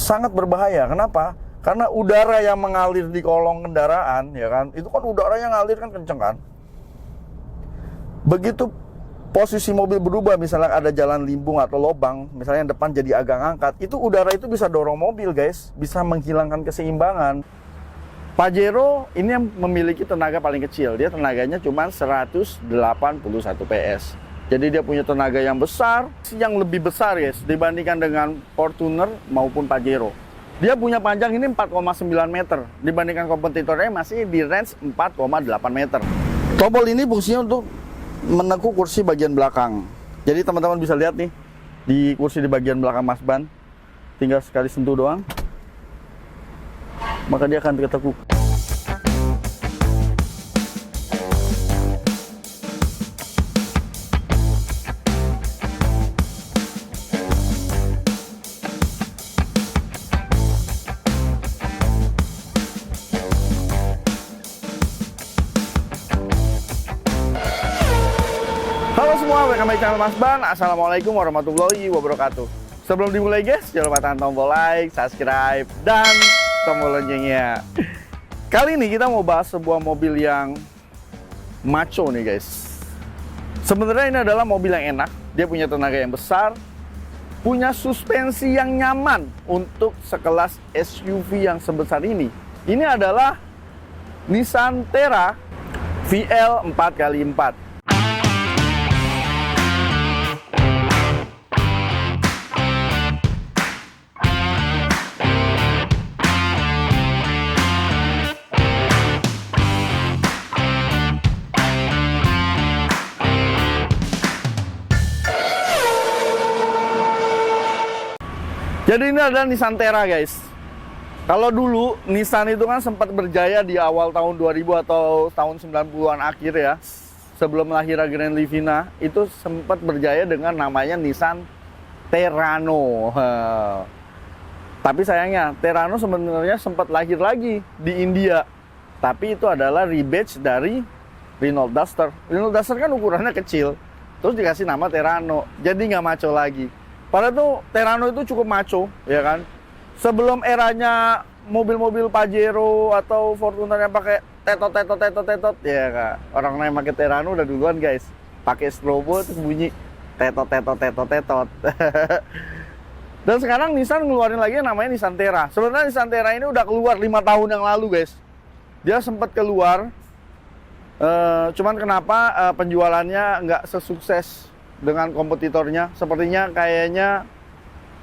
sangat berbahaya. Kenapa? Karena udara yang mengalir di kolong kendaraan, ya kan, itu kan udara yang ngalir kan kenceng kan. Begitu posisi mobil berubah, misalnya ada jalan limbung atau lubang, misalnya yang depan jadi agak ngangkat, itu udara itu bisa dorong mobil guys, bisa menghilangkan keseimbangan. Pajero ini yang memiliki tenaga paling kecil, dia tenaganya cuma 181 PS. Jadi dia punya tenaga yang besar, yang lebih besar guys dibandingkan dengan Fortuner maupun Pajero. Dia punya panjang ini 4,9 meter, dibandingkan kompetitornya masih di range 4,8 meter. Tombol ini fungsinya untuk menekuk kursi bagian belakang. Jadi teman-teman bisa lihat nih, di kursi di bagian belakang Mas Ban, tinggal sekali sentuh doang, maka dia akan tertekuk. Halo semua, welcome back channel Mas Ban. Assalamualaikum warahmatullahi wabarakatuh. Sebelum dimulai guys, jangan lupa tekan tombol like, subscribe, dan tombol loncengnya. Kali ini kita mau bahas sebuah mobil yang macho nih guys. Sebenarnya ini adalah mobil yang enak, dia punya tenaga yang besar, punya suspensi yang nyaman untuk sekelas SUV yang sebesar ini. Ini adalah Nissan Terra VL 4x4. Jadi ini adalah Nissan Terra guys. Kalau dulu Nissan itu kan sempat berjaya di awal tahun 2000 atau tahun 90-an akhir ya. Sebelum lahirnya Grand Livina, itu sempat berjaya dengan namanya Nissan Terrano. Tapi sayangnya Terrano sebenarnya sempat lahir lagi di India. Tapi itu adalah rebadge dari Renault Duster. Renault Duster kan ukurannya kecil, terus dikasih nama Terrano, jadi nggak maco lagi. Padahal tuh Terrano itu cukup maco, ya kan? Sebelum eranya mobil-mobil Pajero atau Fortuner yang pakai tetot, ya kak. Orang yang pakai Terrano udah duluan guys. Pakai strobo terus bunyi tetot. Dan sekarang Nissan ngeluarin lagi yang namanya Nissan Terra. Sebenarnya Nissan Terra ini udah keluar 5 tahun yang lalu guys. Dia sempat keluar, cuman kenapa penjualannya nggak sesukses dengan kompetitornya, sepertinya kayaknya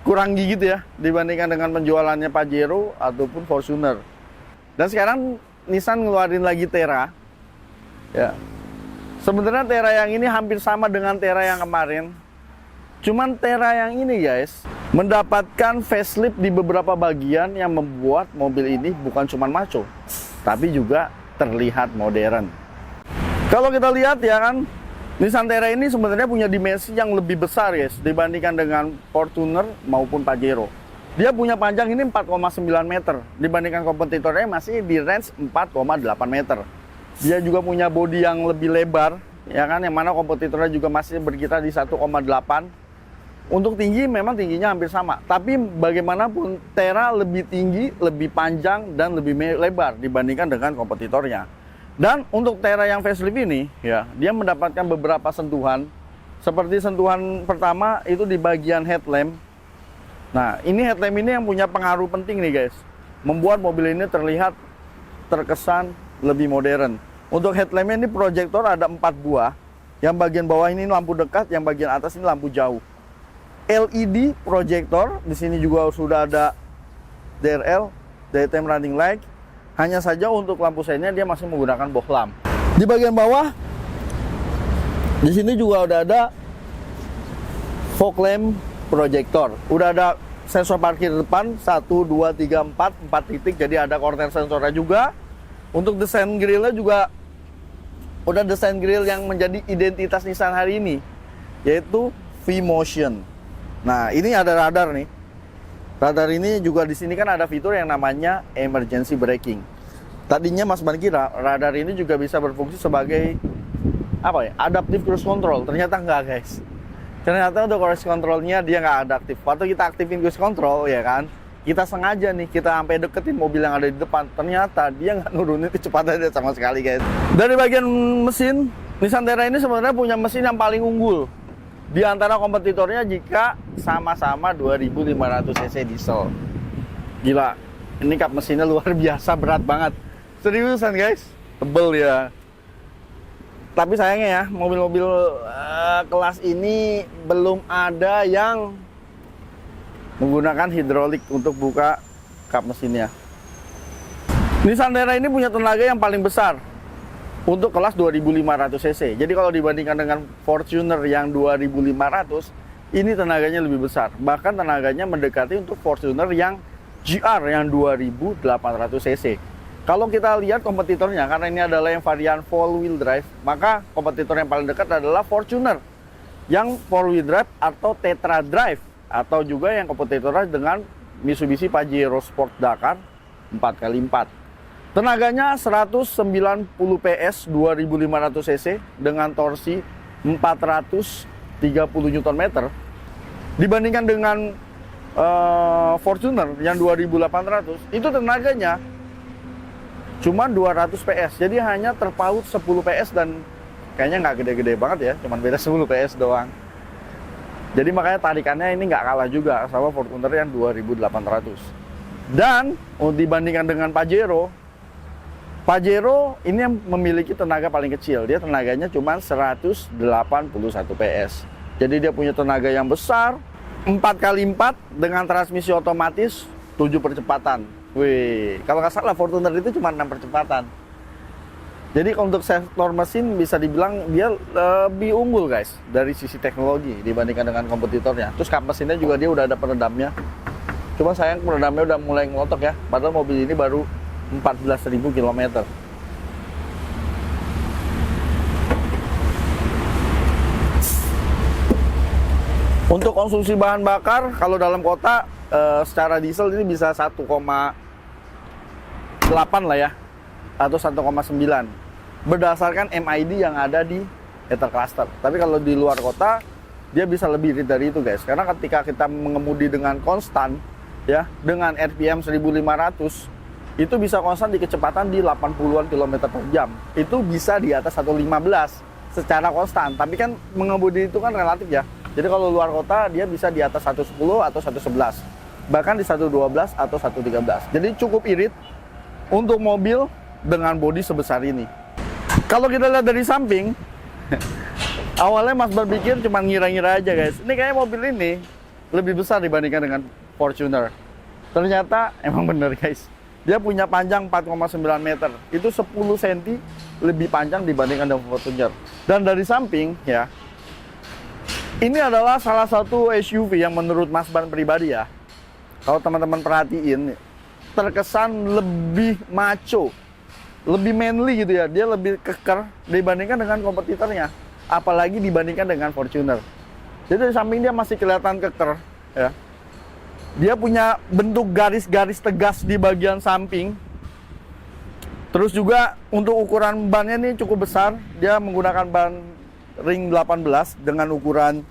kurang gigit ya dibandingkan dengan penjualannya Pajero ataupun Fortuner. Dan sekarang Nissan ngeluarin lagi Terra. Ya. Sebenarnya Terra yang ini hampir sama dengan Terra yang kemarin. Cuman Terra yang ini guys mendapatkan facelift di beberapa bagian yang membuat mobil ini bukan cuma maco, tapi juga terlihat modern. Kalau kita lihat ya kan, Nissan Terra ini sebenarnya punya dimensi yang lebih besar guys dibandingkan dengan Fortuner maupun Pajero. Dia punya panjang ini 4,9 meter, dibandingkan kompetitornya masih di range 4,8 meter. Dia juga punya bodi yang lebih lebar, ya kan, yang mana kompetitornya juga masih berkisar di 1,8. Untuk tinggi memang tingginya hampir sama, tapi bagaimanapun Terra lebih tinggi, lebih panjang, dan lebih lebar dibandingkan dengan kompetitornya. Dan untuk Terra yang facelift ini, ya, dia mendapatkan beberapa sentuhan. Seperti sentuhan pertama itu di bagian headlamp. Nah, ini headlamp ini yang punya pengaruh penting nih guys, membuat mobil ini terlihat terkesan lebih modern. Untuk headlampnya ini proyektor ada 4 buah. Yang bagian bawah ini lampu dekat, yang bagian atas ini lampu jauh. LED proyektor, di sini juga sudah ada DRL, Daytime Running Light. Hanya saja untuk lampu seinnya dia masih menggunakan bohlam. Di bagian bawah, di sini juga udah ada fog lamp proyektor. Udah ada sensor parkir depan 1, 2, 3, 4 titik. Jadi ada corner sensornya juga. Untuk desain grillnya juga udah desain grill yang menjadi identitas Nissan hari ini, yaitu V-Motion. Nah, ini ada radar nih. Radar ini juga di sini kan ada fitur yang namanya emergency braking. Tadinya Mas Ban kira radar ini juga bisa berfungsi sebagai apa ya? Adaptive cruise control. Ternyata enggak, guys. Ternyata untuk cruise controlnya dia nggak adaptif. Waktu kita aktifin cruise control ya kan, kita sengaja nih, kita sampai deketin mobil yang ada di depan, ternyata dia nggak nurunin kecepatannya sama sekali guys. Dari bagian mesin, Nissan Terra ini sebenarnya punya mesin yang paling unggul di antara kompetitornya jika sama-sama 2500 cc diesel. Gila, ini kap mesinnya luar biasa, berat banget. Seriusan guys, tebel ya. Tapi sayangnya ya, mobil-mobil kelas ini belum ada yang menggunakan hidrolik untuk buka kap mesinnya. Nissan Terra ini punya tenaga yang paling besar untuk kelas 2500 cc. Jadi kalau dibandingkan dengan Fortuner yang 2500, ini tenaganya lebih besar. Bahkan tenaganya mendekati untuk Fortuner yang GR yang 2800 cc. Kalau kita lihat kompetitornya, karena ini adalah yang varian 4-wheel drive, maka kompetitor yang paling dekat adalah Fortuner yang 4-wheel drive atau Tetra Drive, atau juga yang kompetitornya dengan Mitsubishi Pajero Sport Dakar 4x4. Tenaganya 190 PS 2500 cc dengan torsi 430 Nm. Dibandingkan dengan Fortuner yang 2800, itu tenaganya cuma 200 PS. Jadi hanya terpaut 10 PS dan kayaknya nggak gede-gede banget ya, cuma beda 10 PS doang. Jadi makanya tarikannya ini nggak kalah juga sama Fortuner yang 2800. Dan dibandingkan dengan Pajero ini yang memiliki tenaga paling kecil. Dia tenaganya cuma 181 PS. Jadi dia punya tenaga yang besar, 4x4 dengan transmisi otomatis 7 percepatan. Wih, kalau nggak salah Fortuner itu cuma 6 percepatan. Jadi untuk sektor mesin bisa dibilang dia lebih unggul guys dari sisi teknologi dibandingkan dengan kompetitornya. Terus kap mesinnya juga dia udah ada peredamnya. Cuma sayang peredamnya udah mulai ngelotok ya. Padahal mobil ini baru 14.000 km. Untuk konsumsi bahan bakar kalau dalam kota secara diesel ini bisa 1,8 lah ya, atau 1,9 berdasarkan MID yang ada di ether cluster. Tapi kalau di luar kota dia bisa lebih dari itu guys, karena ketika kita mengemudi dengan konstan ya, dengan RPM 1500 itu bisa konstan di kecepatan di 80-an km per jam. Itu bisa di atas 115 secara konstan, tapi kan mengemudi itu kan relatif ya. Jadi kalau luar kota dia bisa di atas 110 atau 111, bahkan di 112 atau 113. Jadi cukup irit untuk mobil dengan bodi sebesar ini. Kalau kita lihat dari samping, awalnya Mas berpikir cuma ngira-ngira aja guys. Ini kayaknya mobil ini lebih besar dibandingkan dengan Fortuner. Ternyata emang bener guys. Dia punya panjang 4,9 meter. Itu 10 cm lebih panjang dibandingkan dengan Fortuner. Dan dari samping ya, ini adalah salah satu SUV yang menurut Mas Ban pribadi ya, kalau teman-teman perhatiin, terkesan lebih macho, lebih manly gitu ya. Dia lebih keker dibandingkan dengan kompetitornya, apalagi dibandingkan dengan Fortuner. Jadi di samping dia masih kelihatan keker ya. Dia punya bentuk garis-garis tegas di bagian samping. Terus juga untuk ukuran bannya ini cukup besar. Dia menggunakan ban ring 18 dengan ukuran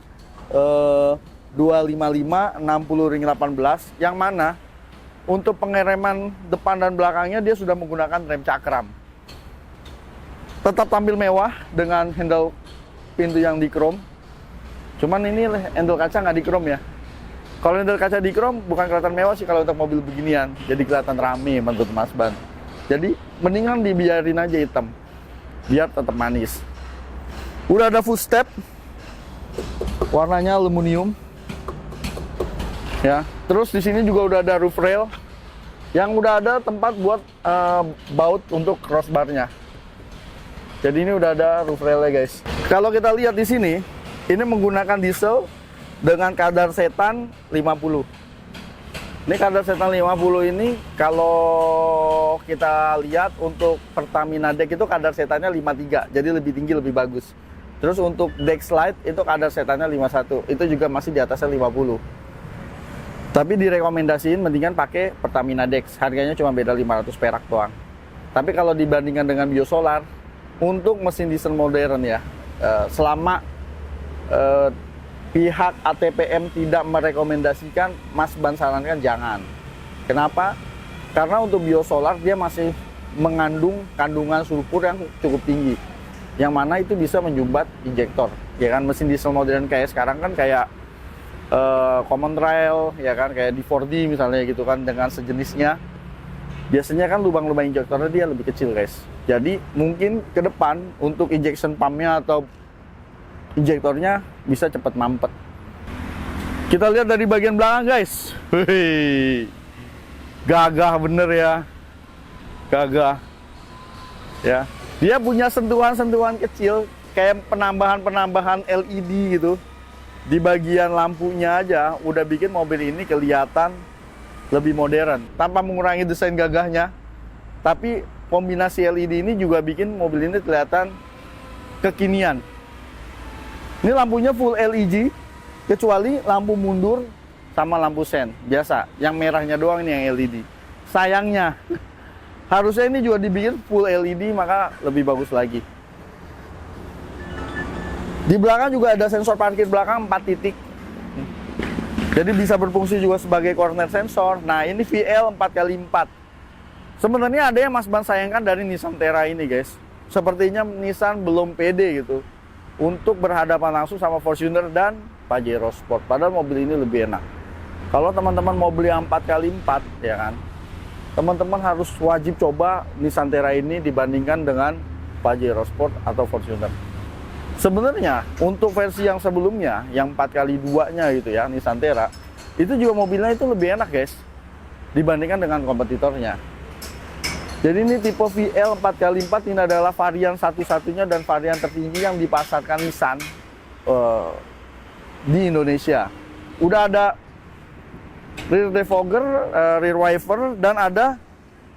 255 60 ring 18, yang mana untuk pengereman depan dan belakangnya dia sudah menggunakan rem cakram. Tetap tampil mewah dengan handle pintu yang di chrome. Cuman ini handle kaca nggak di chrome ya. Kalau handle kaca di chrome bukan kelihatan mewah sih kalau untuk mobil beginian. Jadi kelihatan rame menurut Mas Ban. Jadi mendingan dibiarin aja hitam, biar tetap manis. Udah ada footstep, warnanya aluminium. Ya, terus di sini juga udah ada roof rail yang udah ada tempat buat baut untuk crossbarnya. Jadi ini udah ada roof railnya guys. Kalau kita lihat di sini, ini menggunakan diesel dengan kadar setan 50. Ini kadar setan 50 ini kalau kita lihat untuk Pertamina Deck itu kadar setannya 53, jadi lebih tinggi, lebih bagus. Terus untuk Deck Slide itu kadar setannya 51, itu juga masih di atasnya 50. Tapi direkomendasiin mendingan pakai Pertamina Dex, harganya cuma beda 500 perak doang. Tapi kalau dibandingkan dengan biosolar, untuk mesin diesel modern ya, selama pihak ATPM tidak merekomendasikan, Mas Ban sarankan jangan. Kenapa? Karena untuk biosolar dia masih mengandung kandungan sulfur yang cukup tinggi, yang mana itu bisa menyumbat injektor. Ya kan, mesin diesel modern kayak sekarang kan kayak common rail, ya kan, kayak di 4D misalnya gitu kan, dengan sejenisnya. Biasanya kan lubang-lubang injektornya dia lebih kecil, guys. Jadi mungkin ke depan untuk injection pumpnya atau injektornya bisa cepat mampet. Kita lihat dari bagian belakang, guys. Wih, gagah bener ya, gagah. Ya, dia punya sentuhan-sentuhan kecil kayak penambahan-penambahan LED gitu. Di bagian lampunya aja udah bikin mobil ini kelihatan lebih modern tanpa mengurangi desain gagahnya. Tapi kombinasi LED ini juga bikin mobil ini kelihatan kekinian. Ini lampunya full LED kecuali lampu mundur sama lampu sen biasa, yang merahnya doang ini yang LED. Sayangnya harusnya ini juga dibikin full LED, maka lebih bagus lagi. Di belakang juga ada sensor parkir belakang 4 titik. Jadi bisa berfungsi juga sebagai corner sensor. Nah, ini VL 4x4. Sebenarnya ada yang Mas Ban sayangkan dari Nissan Terra ini, guys. Sepertinya Nissan belum pede gitu untuk berhadapan langsung sama Fortuner dan Pajero Sport. Padahal mobil ini lebih enak. Kalau teman-teman mau beli yang 4x4, ya kan, teman-teman harus wajib coba Nissan Terra ini dibandingkan dengan Pajero Sport atau Fortuner. Sebenarnya untuk versi yang sebelumnya, yang 4x2-nya gitu ya, Nissan Terra, itu juga mobilnya itu lebih enak, guys, dibandingkan dengan kompetitornya. Jadi ini tipe VL 4x4 ini adalah varian satu-satunya dan varian tertinggi yang dipasarkan Nissan di Indonesia. Udah ada rear defogger, rear wiper, dan ada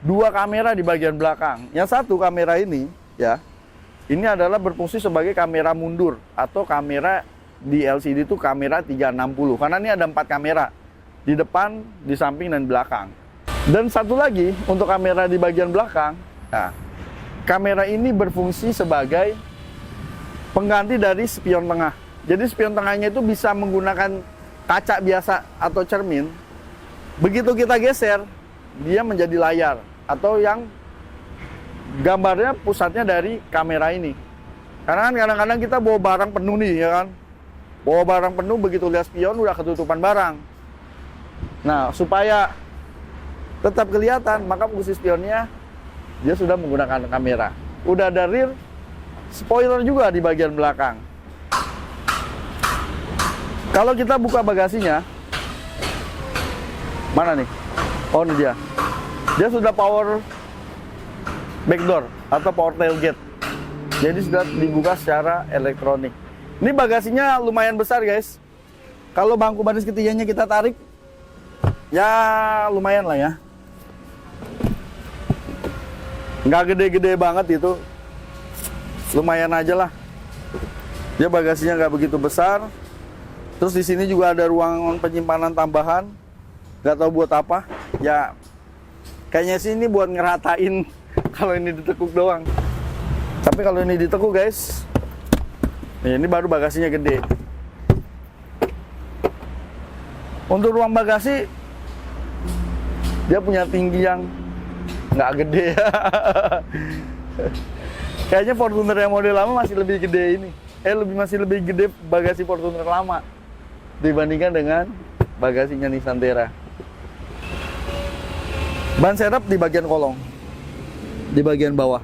2 kamera di bagian belakang. Yang satu kamera ini, ya, ini adalah berfungsi sebagai kamera mundur atau kamera di LCD itu kamera 360. Karena ini ada 4 kamera di depan, di samping, dan belakang. Dan satu lagi untuk kamera di bagian belakang. Nah, kamera ini berfungsi sebagai pengganti dari spion tengah. Jadi spion tengahnya itu bisa menggunakan kaca biasa atau cermin. Begitu kita geser, dia menjadi layar atau yang gambarnya pusatnya dari kamera ini. Karena kan kadang-kadang kita bawa barang penuh nih, ya kan. Bawa barang penuh, begitu lihat spion udah ketutupan barang. Nah, supaya tetap kelihatan, maka fungsi spionnya dia sudah menggunakan kamera. Udah ada rear spoiler juga di bagian belakang. Kalau kita buka bagasinya, mana nih? Oh, ini dia. Dia sudah power backdoor atau power tailgate. Jadi sudah dibuka secara elektronik. Ini bagasinya lumayan besar, guys. Kalau bangku baris ketiganya kita tarik, ya lumayan lah ya. Nggak gede-gede banget itu, lumayan aja lah. Dia bagasinya nggak begitu besar. Terus di sini juga ada ruang penyimpanan tambahan. Nggak tahu buat apa. Ya, kayaknya sih ini buat ngeratain kalau ini ditekuk doang. Tapi kalau ini ditekuk, guys, ini baru bagasinya gede. Untuk ruang bagasi, dia punya tinggi yang nggak gede ya. Kayaknya Fortuner yang model lama masih lebih gede ini. Masih lebih gede bagasi Fortuner lama dibandingkan dengan bagasinya Nissan Terra. Ban serep di bagian kolong, di bagian bawah,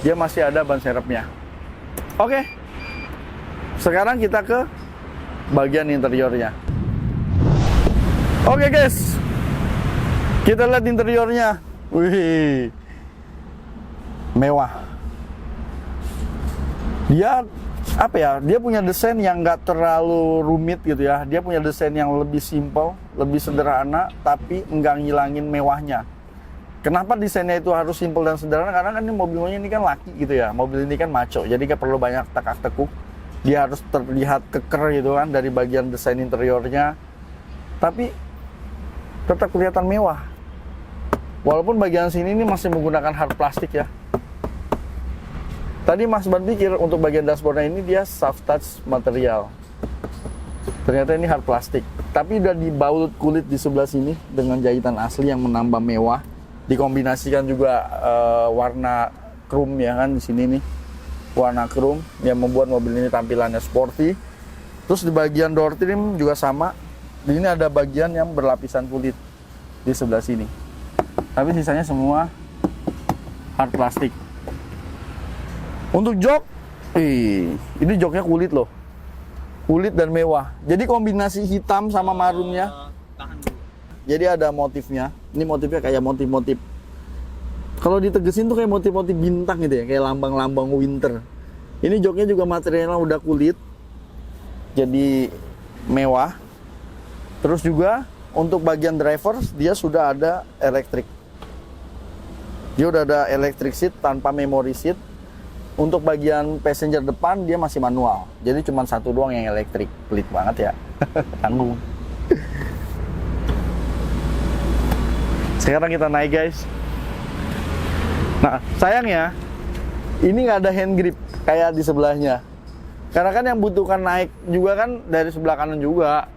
dia masih ada ban serepnya. Oke, sekarang kita ke bagian interiornya. Oke, guys, kita lihat interiornya. Wih, mewah. Dia apa ya? Dia punya desain yang nggak terlalu rumit gitu ya. Dia punya desain yang lebih simple, lebih sederhana, tapi nggak ngilangin mewahnya. Kenapa desainnya itu harus simple dan sederhana? Karena kan ini mobilnya ini kan laki gitu ya. Mobil ini kan maco, jadi nggak perlu banyak tekak-tekuk. Dia harus terlihat keker gitu kan dari bagian desain interiornya. Tapi tetap kelihatan mewah. Walaupun bagian sini ini masih menggunakan hard plastik ya. Tadi Mas Ban pikir untuk bagian dashboardnya ini dia soft touch material. Ternyata ini hard plastik, tapi udah dibalut kulit di sebelah sini dengan jahitan asli yang menambah mewah. Dikombinasikan juga warna chrome ya kan di sini nih, warna chrome yang membuat mobil ini tampilannya sporty. Terus di bagian door trim juga sama. Di sini ada bagian yang berlapisan kulit di sebelah sini. Tapi sisanya semua hard plastik. Untuk jok, ini joknya kulit loh. Kulit dan mewah. Jadi kombinasi hitam sama marunnya. Jadi ada motifnya. Ini motifnya kayak motif-motif. Kalau ditegesin tuh kayak motif-motif bintang gitu ya, kayak lambang-lambang winter. Ini joknya juga materialnya udah kulit. Jadi mewah. Terus juga untuk bagian driver dia sudah ada elektrik. Dia udah ada electric seat tanpa memory seat. Untuk bagian passenger depan dia masih manual. Jadi cuma satu doang yang elektrik. Pelit banget ya. Tanggung. Sekarang kita naik guys. Nah sayangnya ini nggak ada hand grip kayak di sebelahnya. Karena kan yang butuhkan naik juga kan dari sebelah kanan juga.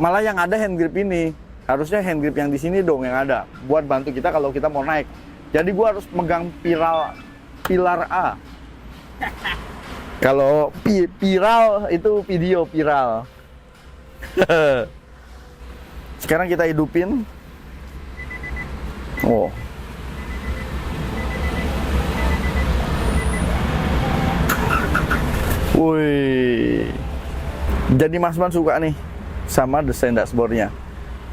Malah yang ada hand grip ini. Harusnya hand grip yang di sini dong yang ada. Buat bantu kita kalau kita mau naik. Jadi gua harus megang pilar A. Kalau viral itu video viral. Sekarang kita hidupin. Oh. Wih. Jadi Mas Man suka nih sama desain dashboardnya.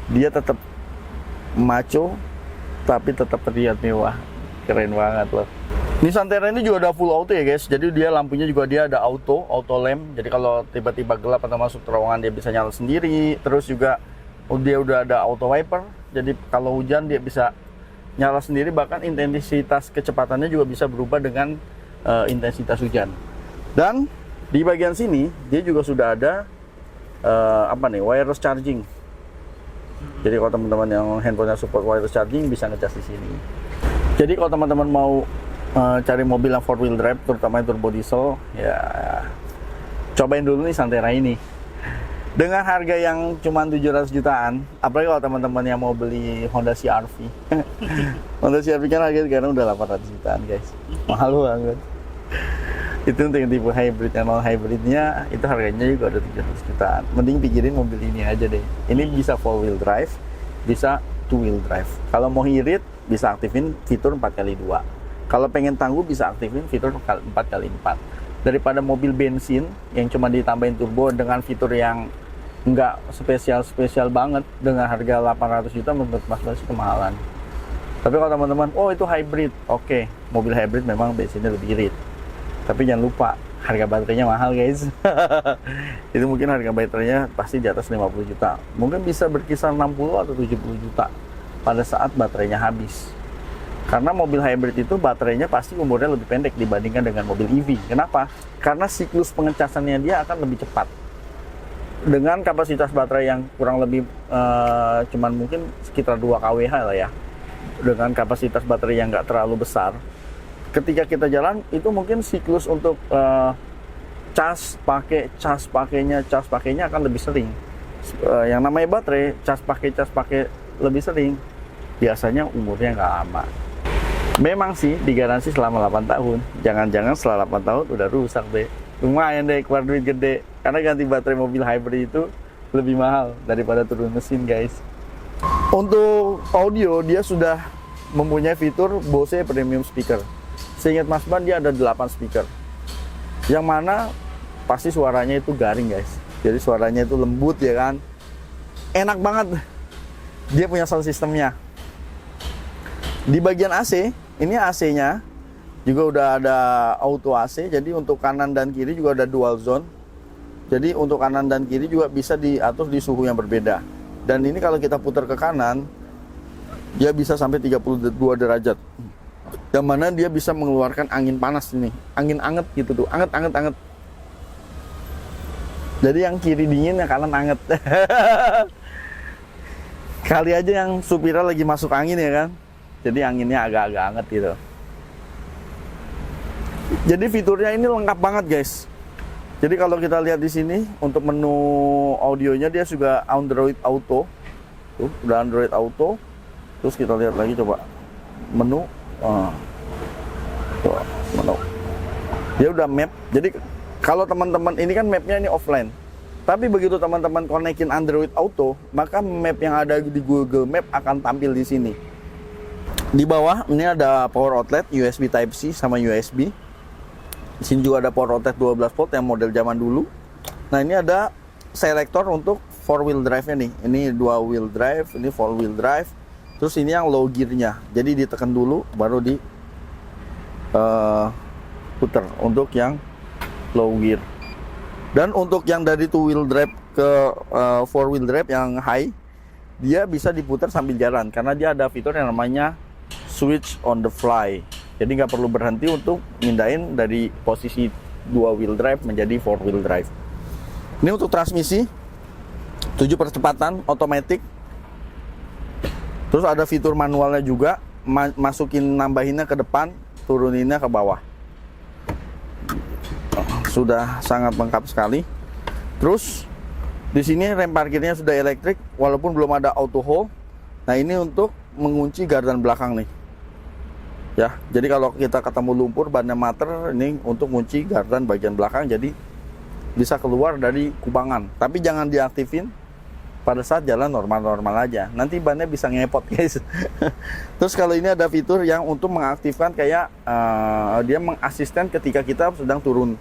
Dia tetap maco tapi tetap terlihat mewah. Keren banget loh. Nissan Terra ini juga ada full auto ya guys. Jadi dia lampunya juga dia ada auto lamp. Jadi kalau tiba-tiba gelap atau masuk terowongan dia bisa nyala sendiri. Terus juga dia udah ada auto wiper. Jadi kalau hujan dia bisa nyala sendiri. Bahkan intensitas kecepatannya juga bisa berubah dengan intensitas hujan. Dan di bagian sini dia juga sudah ada wireless charging. Jadi kalau teman-teman yang handphonenya support wireless charging bisa ngecas di sini. Jadi kalau teman-teman mau cari mobil yang 4-wheel drive, terutama yang turbo diesel, ya cobain dulu nih Nissan Terra ini. Dengan harga yang cuma 700 jutaan, apalagi kalau teman-teman yang mau beli Honda CR-V. Honda CR-V kan harganya sekarang udah 800 jutaan guys. Mahal banget. Itu untuk yang tipe hybrid, yang non hybridnya itu harganya juga udah 700 jutaan. Mending pikirin mobil ini aja deh. Ini bisa 4-wheel drive, bisa 2-wheel drive. Kalau mau irit, bisa aktifin fitur 4x2. Kalau pengen tangguh bisa aktifin fitur 4x4. Daripada mobil bensin yang cuma ditambahin turbo dengan fitur yang nggak spesial banget dengan harga 800 juta menurut Mas Bas kemahalan. Tapi kalau teman-teman, oh itu hybrid, oke, mobil hybrid memang bensinnya lebih irit. Tapi jangan lupa harga baterainya mahal guys. Itu mungkin harga baterainya pasti di atas 50 juta. Mungkin bisa berkisar 60 atau 70 juta pada saat baterainya habis. Karena mobil hybrid itu baterainya pasti umurnya lebih pendek dibandingkan dengan mobil EV. Kenapa? Karena siklus pengecasannya dia akan lebih cepat. Dengan kapasitas baterai yang kurang lebih cuman mungkin sekitar 2 kWh lah ya. Dengan kapasitas baterai yang nggak terlalu besar. Ketika kita jalan itu mungkin siklus untuk cas pakainya akan lebih sering. Yang namanya baterai cas pakai lebih sering. Biasanya umurnya nggak lama. Memang sih digaransi selama 8 tahun. Jangan-jangan setelah 8 tahun udah rusak deh. Lumayan deh keluar duit gede. Karena ganti baterai mobil hybrid itu lebih mahal daripada turun mesin guys. Untuk audio dia sudah mempunyai fitur Bose Premium Speaker. Seingat Mas Ban dia ada 8 speaker. Yang mana pasti suaranya itu garing guys. Jadi suaranya itu lembut ya kan. Enak banget. Dia punya sound systemnya. Di bagian AC, ini AC-nya juga udah ada auto AC. Jadi untuk kanan dan kiri juga ada dual zone. Jadi untuk kanan dan kiri juga bisa diatur di suhu yang berbeda. Dan ini kalau kita putar ke kanan, dia bisa sampai 32 derajat. Yang mana dia bisa mengeluarkan angin panas ini, angin anget gitu tuh, anget. Jadi yang kiri dingin, yang kanan anget. Kali aja yang supirnya lagi masuk angin ya kan. Jadi anginnya agak-agak anget gitu. Jadi fiturnya ini lengkap banget guys. Jadi kalau kita lihat di sini untuk menu audionya dia juga Android Auto. Tuh, udah Android Auto. Terus kita lihat lagi coba menu. Tuh, menu. Dia udah map. Jadi kalau teman-teman ini kan mapnya ini offline. Tapi begitu teman-teman konekin Android Auto, maka map yang ada di Google Map akan tampil di sini. Di bawah ini ada power outlet USB Type-C sama USB. Di sini juga ada power outlet 12 volt yang model zaman dulu. Nah, ini ada selektor untuk 4-wheel drive-nya nih. Ini 2-wheel drive, ini 4-wheel drive. Terus ini yang low gear-nya. Jadi ditekan dulu baru di puter untuk yang low gear. Dan untuk yang dari 2-wheel drive ke 4-wheel drive yang high, dia bisa diputar sambil jalan karena dia ada fitur yang namanya switch on the fly. Jadi nggak perlu berhenti untuk mindahin dari posisi 2-wheel drive menjadi 4-wheel drive. Ini untuk transmisi 7 percepatan otomatis. Terus ada fitur manualnya juga, masukin nambahinnya ke depan, turuninnya ke bawah. Sudah sangat lengkap sekali. Terus di sini rem parkirnya sudah elektrik walaupun belum ada auto hold. Nah, ini untuk mengunci gardan belakang nih. Ya, jadi kalau kita ketemu lumpur bannya mater, ini untuk kunci gardan bagian belakang, jadi bisa keluar dari kubangan. Tapi jangan diaktifin pada saat jalan normal-normal aja. Nanti bannya bisa ngepot, guys. Terus kalau ini ada fitur yang untuk mengaktifkan kayak dia mengasisten ketika kita sedang turun.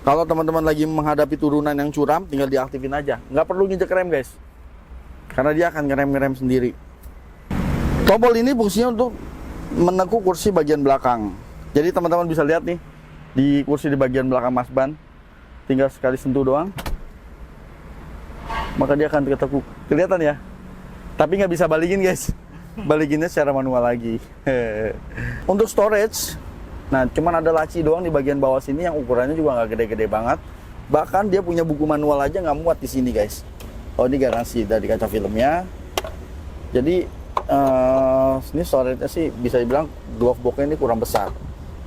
Kalau teman-teman lagi menghadapi turunan yang curam, tinggal diaktifin aja. Nggak perlu nginjek rem, guys. Karena dia akan ngerem-ngerem sendiri. Tombol ini fungsinya untuk menekuk kursi bagian belakang. Jadi teman-teman bisa lihat nih di kursi di bagian belakang Mas Ban, tinggal sekali sentuh doang, maka dia akan ketekuk. Kelihatan ya? Tapi nggak bisa balikin, guys. Balikinnya secara manual lagi. Untuk storage, nah cuman ada laci doang di bagian bawah sini yang ukurannya juga nggak gede-gede banget. Bahkan dia punya buku manual aja nggak muat di sini, guys. Oh, ini garansi dari kaca filmnya. Jadi ini storage-nya sih bisa dibilang glove box-nya ini kurang besar.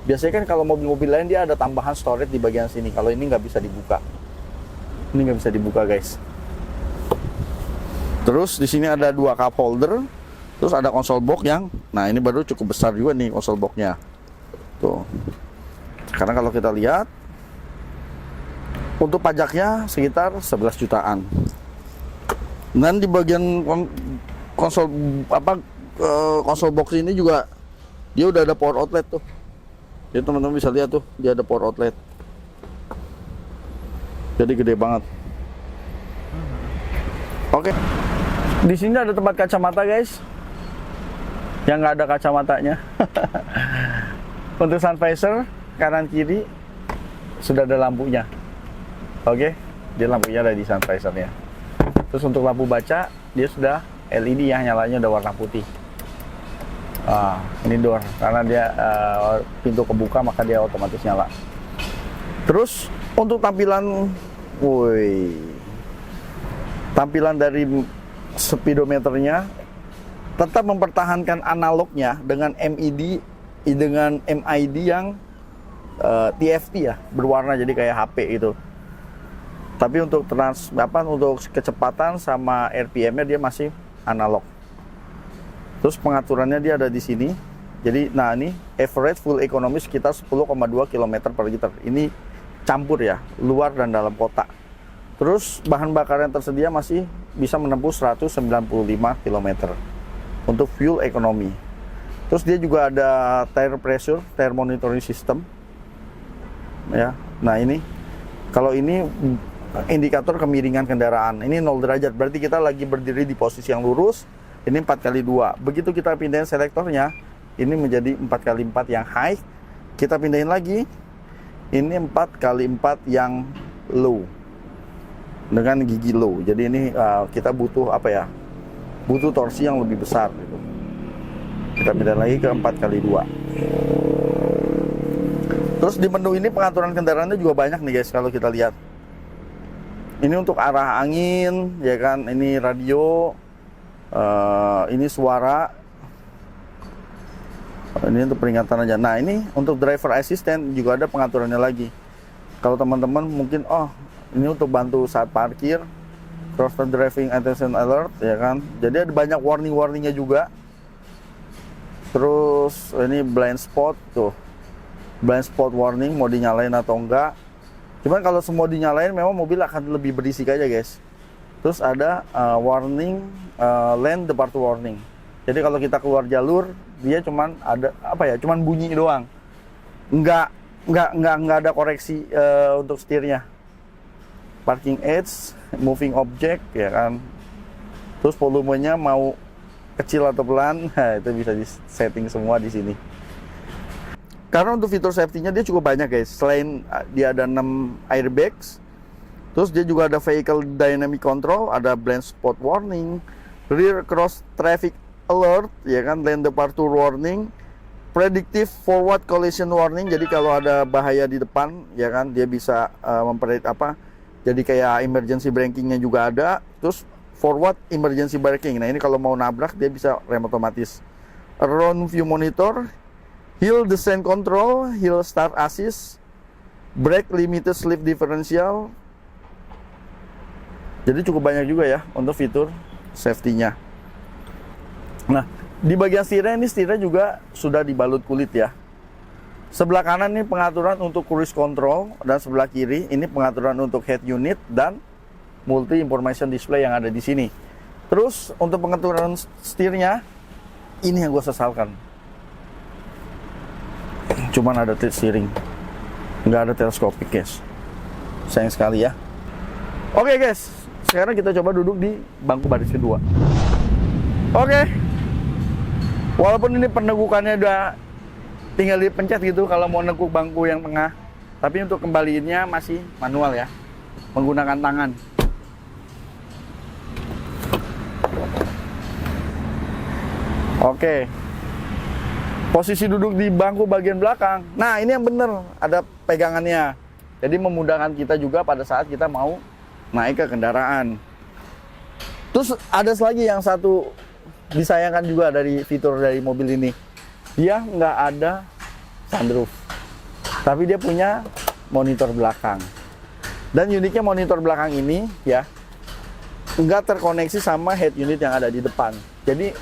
Biasanya kan kalau mobil-mobil lain dia ada tambahan storage di bagian sini. Kalau ini nggak bisa dibuka. Ini nggak bisa dibuka, guys. Terus di sini ada 2 cup holder. Terus ada konsol box yang, nah ini baru cukup besar juga nih konsol box-nya. Tuh. Sekarang kalau kita lihat, untuk pajaknya sekitar 11 jutaan. Dan di bagian konsol box ini juga dia udah ada power outlet tuh. Jadi teman-teman bisa lihat tuh, dia ada power outlet. Jadi gede banget. Oke. Di sini ada tempat kacamata, guys. Yang nggak ada kacamatanya. Untuk sun visor kanan kiri sudah ada lampunya. Oke, dia lampunya ada di sun visornya. Terus untuk lampu baca dia sudah LED yang nyalanya udah warna putih. Ini door karena dia pintu kebuka maka dia otomatis nyala. Terus untuk tampilan, tampilan dari speedometernya tetap mempertahankan analognya dengan MID yang TFT ya, berwarna jadi kayak HP gitu. Tapi untuk untuk kecepatan sama RPM-nya dia masih analog. Terus pengaturannya dia ada di sini. Jadi nah ini average full economy sekitar 10,2 km per liter. Ini campur ya, luar dan dalam kota. Terus bahan bakar yang tersedia masih bisa menempuh 195 km untuk fuel economy. Terus dia juga ada tire pressure, tire monitoring system. Ya. Nah, ini kalau ini indikator kemiringan kendaraan. Ini 0 derajat, berarti kita lagi berdiri di posisi yang lurus. Ini 4x2. Begitu kita pindahin selektornya, ini menjadi 4x4 yang high. Kita pindahin lagi. Ini 4x4 yang low. Dengan gigi low. Jadi ini kita butuh apa ya? Butuh torsi yang lebih besar gitu. Kita pindahin lagi ke 4x2. Terus di menu ini pengaturan kendaraannya juga banyak nih, guys, kalau kita lihat. Ini untuk arah angin, ya kan? Ini radio, ini suara, ini untuk peringatan aja. Nah, ini untuk driver assistant juga ada pengaturannya lagi. Kalau teman-teman mungkin ini untuk bantu saat parkir, cross driving attention alert ya kan. Jadi ada banyak warning-warningnya juga. Terus ini blind spot tuh. Blind spot warning mau dinyalain atau enggak. Cuman kalau semua dinyalain memang mobil akan lebih berisik aja guys. Terus ada warning lane departure warning. Jadi kalau kita keluar jalur dia cuman ada cuman bunyi doang. Enggak ada koreksi untuk setirnya. Parking aids, moving object ya kan. Terus volumenya mau kecil atau pelan, itu bisa di setting semua di sini. Karena untuk fitur safety-nya dia cukup banyak guys. Selain dia ada 6 airbags, terus dia juga ada vehicle dynamic control, ada blind spot warning, rear cross traffic alert, ya kan, lane departure warning, predictive forward collision warning. Jadi kalau ada bahaya di depan, ya kan, dia bisa jadi kayak emergency braking-nya juga ada. Terus forward emergency braking. Nah ini kalau mau nabrak dia bisa rem otomatis. Around view monitor, hill descent control, hill start assist, brake limited slip differential. Jadi cukup banyak juga ya untuk fitur safety-nya. Nah, di bagian setirnya ini setirnya juga sudah dibalut kulit ya. Sebelah kanan ini pengaturan untuk cruise control, dan sebelah kiri ini pengaturan untuk head unit dan multi information display yang ada di sini. Terus untuk pengaturan setirnya, ini yang gue sesalkan. Cuman ada tilt steering, nggak ada teleskopik guys. Sayang sekali ya. Oke guys, sekarang kita coba duduk di bangku baris kedua. Oke. Walaupun ini penegukannya udah tinggal dipencet gitu kalau mau neguk bangku yang tengah, tapi untuk kembaliinnya masih manual ya, menggunakan tangan. Oke. Posisi duduk di bangku bagian belakang. Nah, ini yang bener, ada pegangannya. Jadi memudahkan kita juga pada saat kita mau naik ke kendaraan. Terus ada lagi yang satu disayangkan juga dari fitur dari mobil ini. Dia nggak ada sunroof, tapi dia punya monitor belakang. Dan uniknya monitor belakang ini ya, nggak terkoneksi sama head unit yang ada di depan. Jadi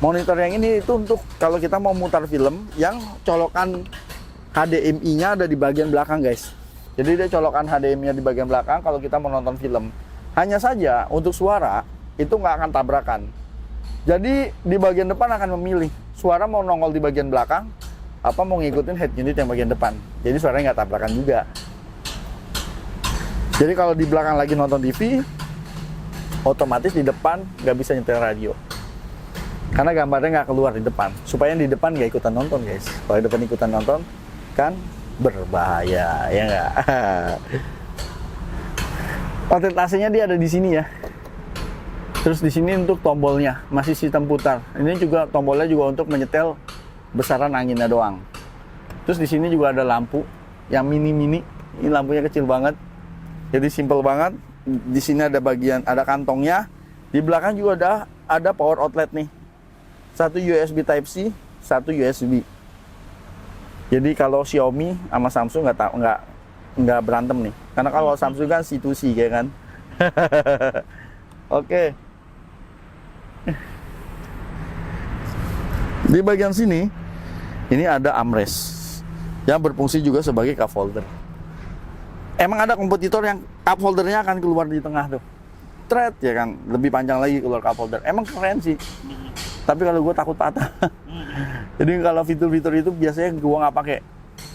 monitor yang ini itu untuk kalau kita mau mutar film yang colokan HDMI-nya ada di bagian belakang guys. Jadi dia colokan HDMI-nya di bagian belakang kalau kita mau nonton film. Hanya saja untuk suara itu nggak akan tabrakan. Jadi di bagian depan akan memilih suara mau nongol di bagian belakang apa mau ngikutin head unit yang bagian depan. Jadi suaranya nggak tabrakan juga. Jadi kalau di belakang lagi nonton TV, otomatis di depan nggak bisa nyetel radio. Karena gambarnya nggak keluar di depan. Supaya di depan nggak ikutan nonton guys. Kalau di depan ikutan nonton kan berbahaya, ya nggak? Orientasinya dia ada di sini ya. Terus di sini untuk tombolnya masih sistem putar. Ini juga tombolnya juga untuk menyetel besaran anginnya doang. Terus di sini juga ada lampu yang mini-mini. Ini lampunya kecil banget. Jadi simple banget. Di sini ada ada kantongnya. Di belakang juga ada power outlet nih. Satu USB Type C, satu USB. Jadi kalau Xiaomi sama Samsung nggak berantem nih. Karena kalau Samsung kan C2C ya kan. Oke. Di bagian sini ini ada armrest yang berfungsi juga sebagai cup holder. Emang ada kompetitor yang cup holdernya akan keluar di tengah tuh, thread ya kan, lebih panjang lagi keluar cup holder. Emang keren sih, tapi kalau gue takut patah. Jadi kalau fitur-fitur itu biasanya gue nggak pakai.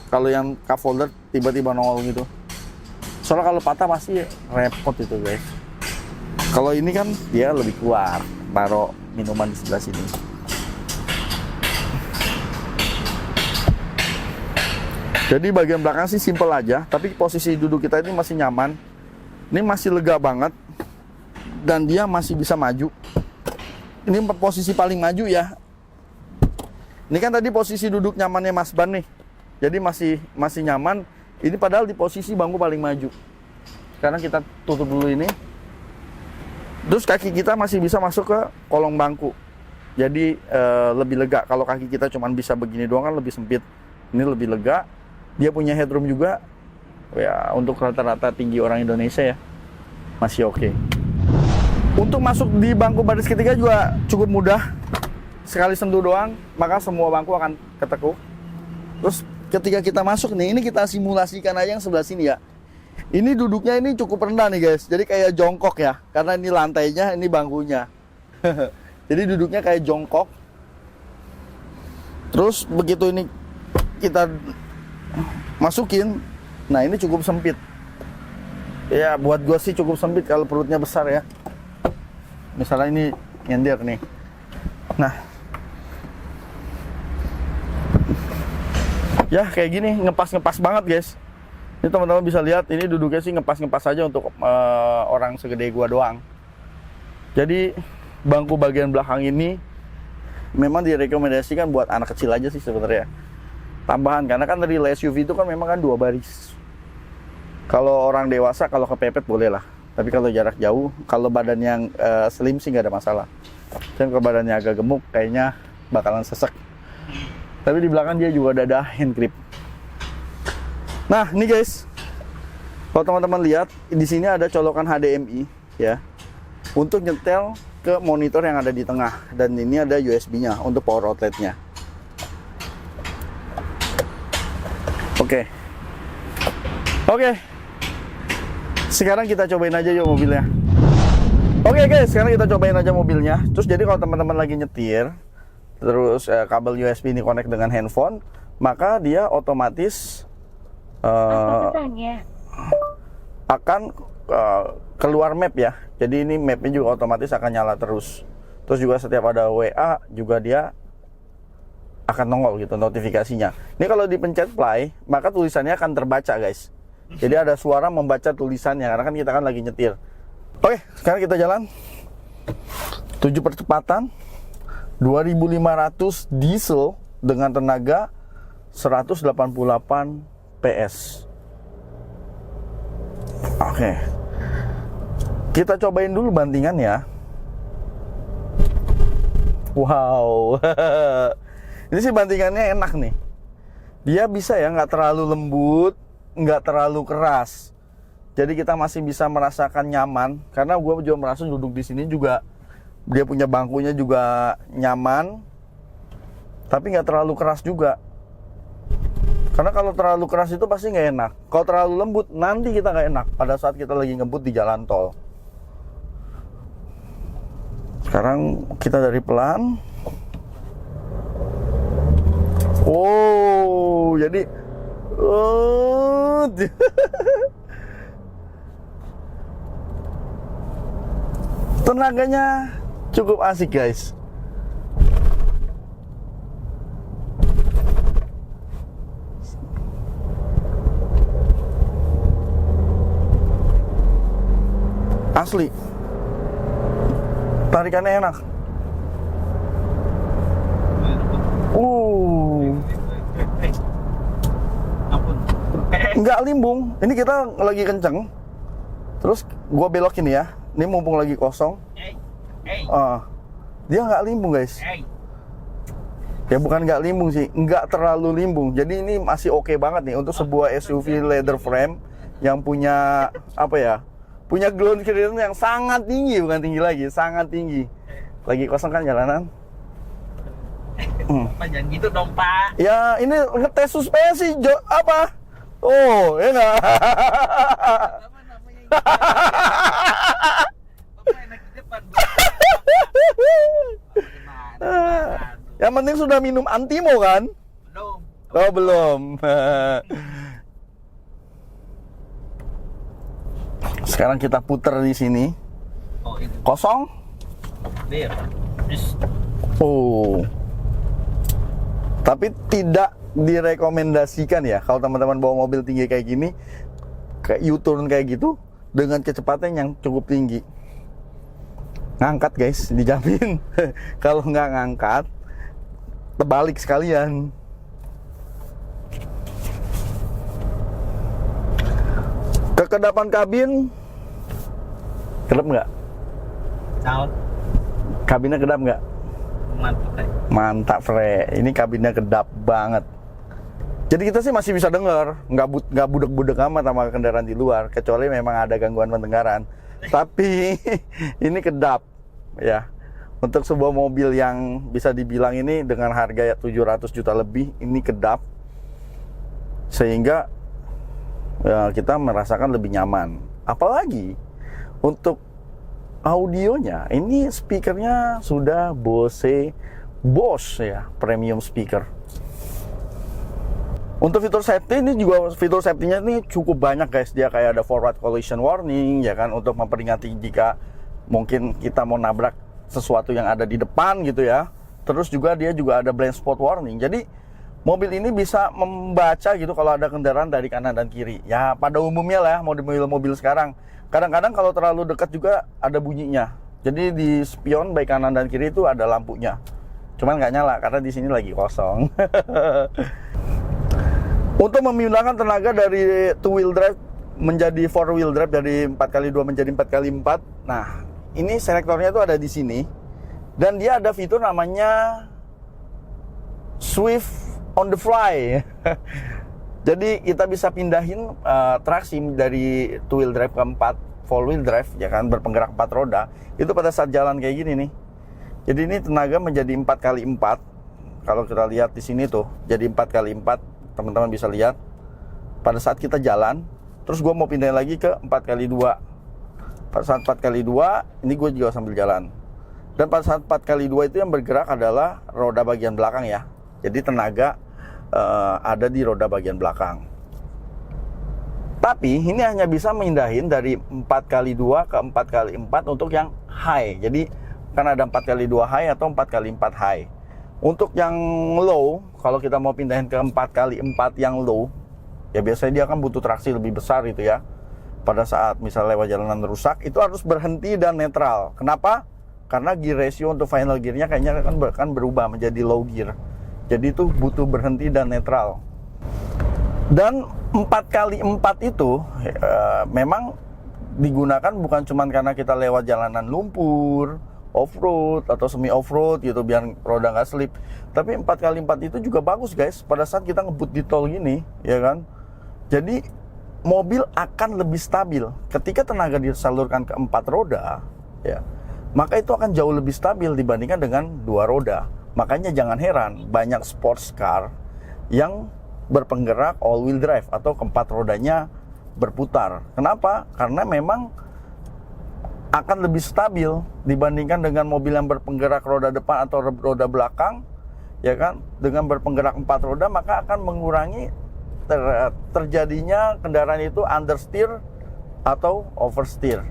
Kalau yang cup holder tiba-tiba nongol gitu, soalnya kalau patah pasti repot itu guys. Kalau ini kan dia lebih keluar, taruh minuman di sebelah sini. Jadi bagian belakang sih simple aja, tapi posisi duduk kita ini masih nyaman. Ini masih lega banget, dan dia masih bisa maju. Ini posisi paling maju ya. Ini kan tadi posisi duduk nyamannya Mas Ban nih. Jadi masih nyaman. Ini padahal di posisi bangku paling maju. Sekarang kita tutup dulu ini. Terus kaki kita masih bisa masuk ke kolong bangku. Jadi lebih lega. Kalau kaki kita cuma bisa begini doang kan lebih sempit. Ini lebih lega. Dia punya headroom juga Ya untuk rata-rata tinggi orang Indonesia ya masih oke. Untuk masuk di bangku baris ketiga juga cukup mudah. Sekali sentuh doang, maka semua bangku akan ketekuk. Terus ketika kita masuk nih, ini kita simulasikan aja yang sebelah sini ya. Ini duduknya ini cukup rendah nih guys. Jadi kayak jongkok ya. Karena ini lantainya, ini bangkunya. Jadi duduknya kayak jongkok. Terus begitu ini kita masukin, nah ini cukup sempit. Ya buat gue sih cukup sempit kalau perutnya besar ya. Misalnya ini nyender nih. Nah, ya kayak gini, ngepas banget guys. Ini teman-teman bisa lihat, ini duduknya sih ngepas aja untuk orang segede gua doang. Jadi bangku bagian belakang ini memang direkomendasikan buat anak kecil aja sih sebenarnya. Tambahan, karena kan dari SUV itu kan memang kan 2 baris. Kalau orang dewasa kalau kepepet boleh lah. Tapi kalau jarak jauh, kalau badan yang slim sih nggak ada masalah. Dan kalau badannya agak gemuk, kayaknya bakalan sesek. Tapi di belakang dia juga ada hand grip. Nah, ini guys, kalau teman-teman lihat di sini ada colokan HDMI ya, untuk nyetel ke monitor yang ada di tengah, dan ini ada USB-nya untuk power outlet-nya. Oke. Sekarang kita cobain aja yuk mobilnya. Oke guys, sekarang kita cobain aja mobilnya. Terus jadi kalau teman-teman lagi nyetir, terus kabel USB ini connect dengan handphone, maka dia otomatis akan keluar map ya. Jadi ini mapnya juga otomatis akan nyala terus. Terus juga setiap ada WA juga dia akan nongol gitu notifikasinya. Ini kalau dipencet play, maka tulisannya akan terbaca guys. Jadi ada suara membaca tulisannya, karena kan kita kan lagi nyetir. Oke, sekarang kita jalan 7 percepatan 2500 diesel dengan tenaga 188 PS. Oke. Kita cobain dulu bantingan ya. Wow. Ini sih bantingannya enak nih. Dia bisa ya, nggak terlalu lembut, nggak terlalu keras. Jadi kita masih bisa merasakan nyaman. Karena gue juga merasa duduk di sini juga dia punya bangkunya juga nyaman, tapi nggak terlalu keras juga. Karena kalau terlalu keras itu pasti nggak enak. Kalau terlalu lembut nanti kita nggak enak pada saat kita lagi ngebut di jalan tol. Sekarang kita dari pelan. Oh, jadi tenaganya cukup asik guys. Asli, tarikannya enak. Nggak limbung. Ini kita lagi kenceng, terus gua belokin ya. Ini mumpung lagi kosong. Dia nggak limbung guys. Ya bukan nggak limbung sih, nggak terlalu limbung. Jadi ini masih oke banget nih untuk sebuah SUV leather frame yang punya apa ya? Punya ground clearance yang sangat tinggi, bukan tinggi lagi, sangat tinggi. Lagi kosong kan jalanan. Pak, jangan gitu dong Pak. Ya ini ngetes suspensi, apa? Oh, ya nggak? Apa namanya ini? Bapak enak di depan. Yang penting sudah minum Antimo kan? Belum. Oh belum. Sekarang kita putar di sini. Oh ini. Kosong. Clear. Oh. Tapi tidak direkomendasikan ya kalau teman-teman bawa mobil tinggi kayak gini, kayak U-turn kayak gitu dengan kecepatan yang cukup tinggi. Ngangkat guys, dijamin. Kalau nggak ngangkat, terbalik sekalian. Kekedapan kabin, kedap nggak? Down. Kabinnya kedap nggak? Mantap. Mantap, Fre. Ini kabinnya kedap banget. Jadi kita sih masih bisa dengar, nggak budek-budek amat sama kendaraan di luar, kecuali memang ada gangguan pendengaran. Tapi ini kedap, ya. Untuk sebuah mobil yang bisa dibilang ini dengan harga ya 700 juta lebih, ini kedap. Sehingga ya, kita merasakan lebih nyaman. Apalagi untuk audionya, ini speakernya sudah Bose ya, premium speaker. Untuk fitur safety ini juga, fitur safety-nya ini cukup banyak guys. Dia kayak ada forward collision warning ya kan, untuk memperingati jika mungkin kita mau nabrak sesuatu yang ada di depan gitu ya. Terus juga dia juga ada blind spot warning. Jadi mobil ini bisa membaca gitu kalau ada kendaraan dari kanan dan kiri. Ya pada umumnya lah mobil-mobil sekarang. Kadang-kadang kalau terlalu dekat juga ada bunyinya. Jadi di spion baik kanan dan kiri itu ada lampunya. Cuman nggak nyala karena di sini lagi kosong. Untuk memindahkan tenaga dari 2-wheel drive menjadi 4-wheel drive, dari 4x2 menjadi 4x4. Nah, ini selektornya itu ada di sini. Dan dia ada fitur namanya Swift on the fly. Jadi kita bisa pindahin traksi dari 2-wheel drive ke 4-wheel drive, ya kan, berpenggerak 4 roda. Itu pada saat jalan kayak gini nih. Jadi ini tenaga menjadi 4x4. Kalau kita lihat di sini tuh, jadi 4x4. Teman-teman bisa lihat pada saat kita jalan. Terus gue mau pindahin lagi ke 4x2. Pada saat 4x2 ini gue juga sambil jalan. Dan pada saat 4x2 itu yang bergerak adalah roda bagian belakang ya. Jadi tenaga ada di roda bagian belakang. Tapi ini hanya bisa mindahin dari 4x2 ke 4x4 untuk yang high. Jadi kan ada 4x2 high atau 4x4 high. Untuk yang low, kalau kita mau pindahin ke 4x4 yang low, ya biasanya dia kan butuh traksi lebih besar gitu ya. Pada saat misalnya lewat jalanan rusak, itu harus berhenti dan netral. Kenapa? Karena gear ratio untuk final gearnya kayaknya kan berubah menjadi low gear. Jadi itu butuh berhenti dan netral. Dan 4x4 itu memang digunakan bukan cuma karena kita lewat jalanan lumpur, off-road atau semi off-road gitu biar roda nggak slip. Tapi 4x4 itu juga bagus guys pada saat kita ngebut di tol gini, ya kan. Jadi mobil akan lebih stabil ketika tenaga disalurkan ke 4 roda, ya. Maka itu akan jauh lebih stabil dibandingkan dengan 2 roda. Makanya jangan heran banyak sports car yang berpenggerak all-wheel drive atau keempat rodanya berputar. Kenapa? Karena memang akan lebih stabil dibandingkan dengan mobil yang berpenggerak roda depan atau roda belakang, ya kan. Dengan berpenggerak 4 roda maka akan mengurangi terjadinya kendaraan itu understeer atau oversteer.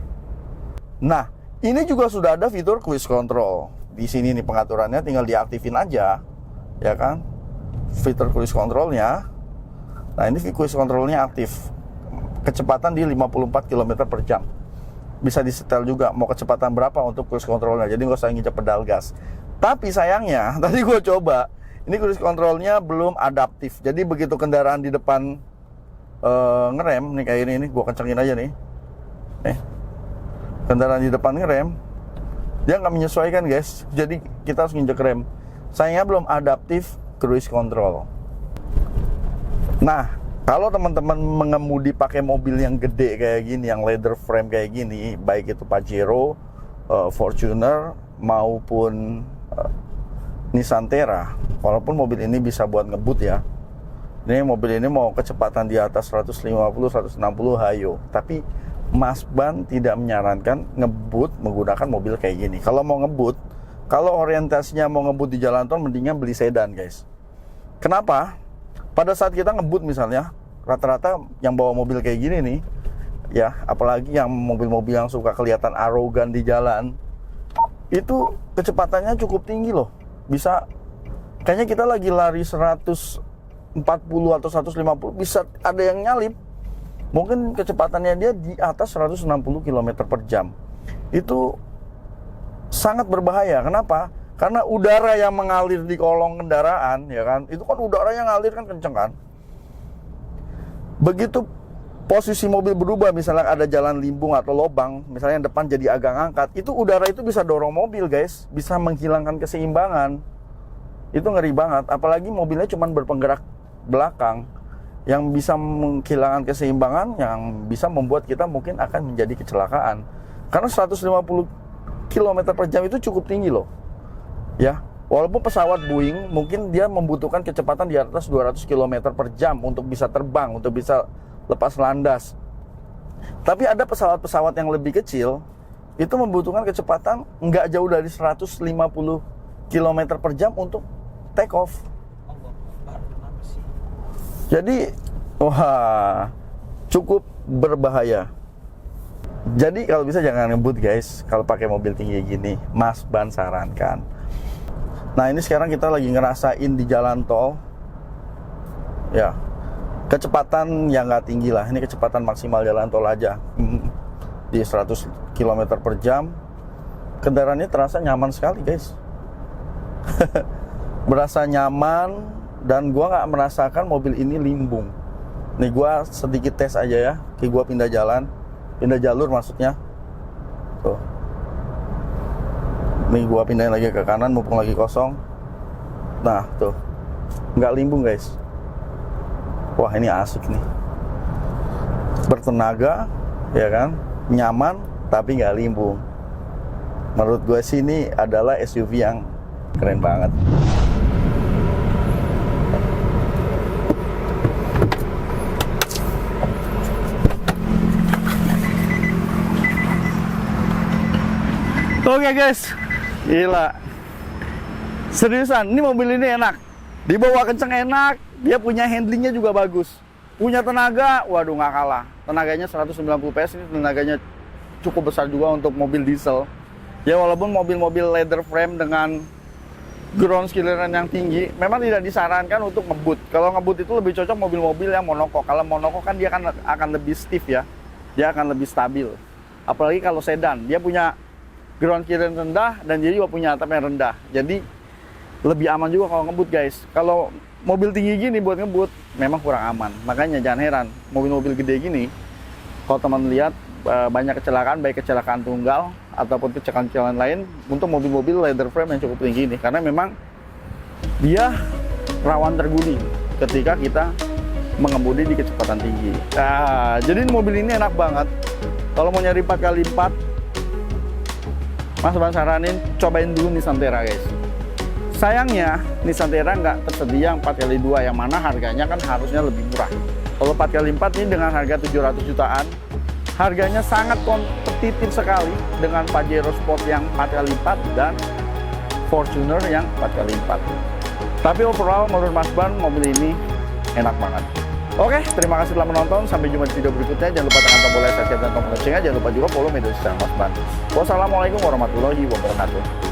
Nah, ini juga sudah ada fitur cruise control. Di sini nih pengaturannya tinggal diaktifin aja, ya kan. Fitur cruise controlnya. Nah, ini cruise controlnya aktif. Kecepatan di 54 km per jam. Bisa disetel juga mau kecepatan berapa untuk cruise controlnya. Jadi nggak usah nginjek pedal gas. Tapi sayangnya tadi gue coba, ini cruise controlnya belum adaptif. Jadi begitu kendaraan di depan ngerem nih kayak ini gue kencengin aja nih. Kendaraan di depan ngerem, dia nggak menyesuaikan guys. Jadi kita harus nginjek rem. Sayangnya belum adaptif cruise control. Nah, kalau teman-teman mengemudi pakai mobil yang gede kayak gini, yang leather frame kayak gini, baik itu Pajero, Fortuner maupun Nissan Terra, walaupun mobil ini bisa buat ngebut ya. Ini mobil ini mau kecepatan di atas 150-160 hayo, tapi Mas Ban tidak menyarankan ngebut menggunakan mobil kayak gini. Kalau mau ngebut, kalau orientasinya mau ngebut di jalan tol, mendingan beli sedan guys. Kenapa? Pada saat kita ngebut misalnya, rata-rata yang bawa mobil kayak gini nih, ya, apalagi yang mobil-mobil yang suka kelihatan arogan di jalan, itu kecepatannya cukup tinggi loh. Bisa, kayaknya kita lagi lari 140 atau 150, bisa ada yang nyalip. Mungkin kecepatannya dia di atas 160 km per jam. Itu sangat berbahaya. Kenapa? Karena udara yang mengalir di kolong kendaraan, ya kan, itu kan udara yang ngalir kan kenceng kan. Begitu posisi mobil berubah, misalnya ada jalan limbung atau lobang, misalnya yang depan jadi agak ngangkat, itu udara itu bisa dorong mobil guys, bisa menghilangkan keseimbangan. Itu ngeri banget, apalagi mobilnya cuma berpenggerak belakang yang bisa menghilangkan keseimbangan, yang bisa membuat kita mungkin akan menjadi kecelakaan. Karena 150 km per jam itu cukup tinggi loh. Ya, walaupun pesawat Boeing mungkin dia membutuhkan kecepatan di atas 200 km per jam untuk bisa terbang, untuk bisa lepas landas. Tapi ada pesawat-pesawat yang lebih kecil, itu membutuhkan kecepatan nggak jauh dari 150 km per jam untuk take off. Jadi, wah, cukup berbahaya. Jadi kalau bisa jangan ngebut guys, kalau pakai mobil tinggi gini, Mas Ban sarankan. Nah ini sekarang kita lagi ngerasain di jalan tol, ya, kecepatan yang nggak tinggi lah. Ini kecepatan maksimal jalan tol aja, di 100 km per jam. Kendaraannya terasa nyaman sekali guys. Berasa nyaman. Dan gua nggak merasakan mobil ini limbung. Nih gua sedikit tes aja ya. Kayak gua pindah jalur maksudnya. Tuh. Nih gua pindahin lagi ke kanan mumpung lagi kosong. Nah tuh, nggak limbung guys. Wah ini asik nih. Bertenaga, ya kan? Nyaman, tapi nggak limbung. Menurut gue sih ini adalah SUV yang keren banget. Oke guys, gila, seriusan, ini mobil ini enak, dibawa kenceng enak, dia punya handlingnya juga bagus, punya tenaga, waduh nggak kalah, tenaganya 190 PS, ini tenaganya cukup besar juga untuk mobil diesel. Ya walaupun mobil-mobil leather frame dengan ground clearance yang tinggi, memang tidak disarankan untuk ngebut. Kalau ngebut itu lebih cocok mobil-mobil yang monokok. Kalau monokok kan dia akan lebih stiff ya, dia akan lebih stabil. Apalagi kalau sedan, dia punya ground clearance rendah dan jadi juga punya atap yang rendah. Jadi lebih aman juga kalau ngebut guys. Kalau mobil tinggi gini buat ngebut memang kurang aman. Makanya jangan heran mobil-mobil gede gini, kalau teman lihat banyak kecelakaan, baik kecelakaan tunggal ataupun kecelakaan lain untuk mobil-mobil leather frame yang cukup tinggi ini. Karena memang dia rawan terguling ketika kita mengemudi di kecepatan tinggi. Nah, jadi mobil ini enak banget. Kalau mau nyari 4x4, Mas Ban saranin cobain dulu Nissan Terra guys. Sayangnya Nissan Terra nggak tersedia yang 4x2 yang mana harganya kan harusnya lebih murah. Kalau 4x4 ini dengan harga 700 jutaan, harganya sangat kompetitif sekali dengan Pajero Sport yang 4x4 dan Fortuner yang 4x4. Tapi overall menurut Mas Ban mobil ini enak banget. Oke, terima kasih telah menonton. Sampai jumpa di video berikutnya. Jangan lupa tekan tombol like, subscribe, dan tombol loncengnya. Jangan lupa juga follow media sosial Mas Ban. Wassalamualaikum warahmatullahi wabarakatuh.